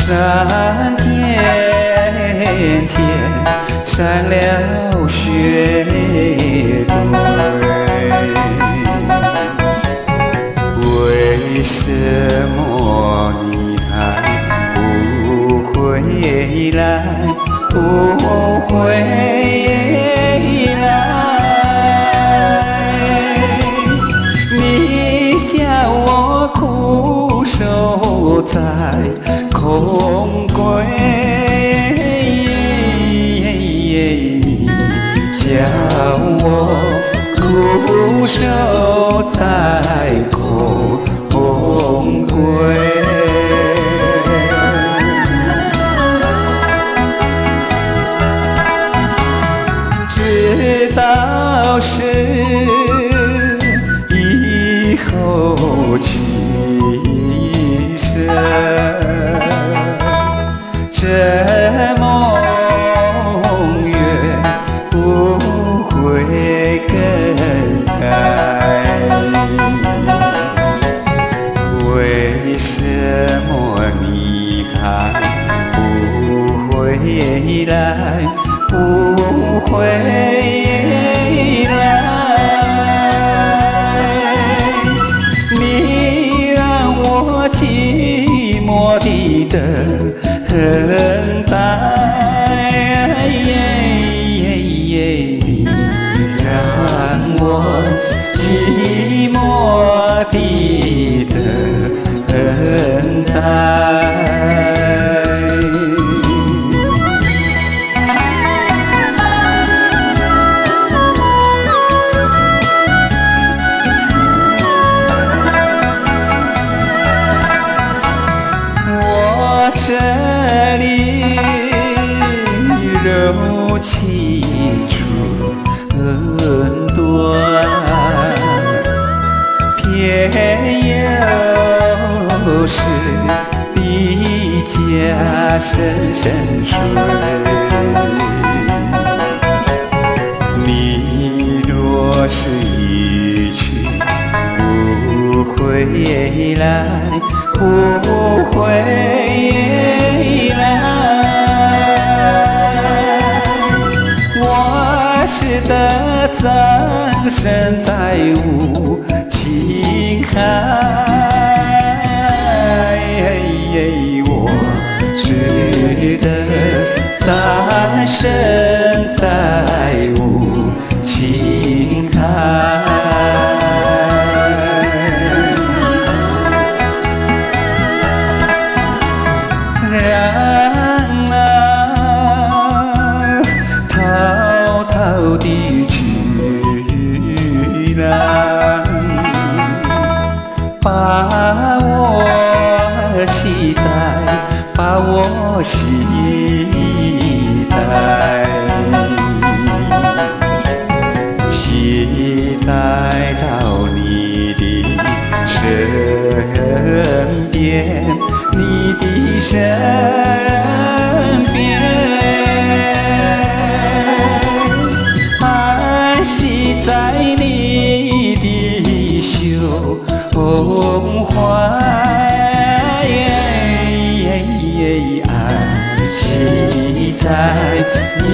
山天闪了雪堆，为什么你还不回来？不回来？你叫我苦守在空闺，你叫我苦守在空闺。直到是以后起身，这梦愿不会更改。为什么你还不回来？不回来？你让我寂寞地等待，你让我寂寞地等待。这里柔情寸断，偏又是笔下深水。你若是一去不回来，不回来，我是的葬身在无情海，我是的葬身在无情海。让滔滔的巨浪把我期待，把我期待，期待到你的身边，你的身边，安息在你的胸怀，安息在你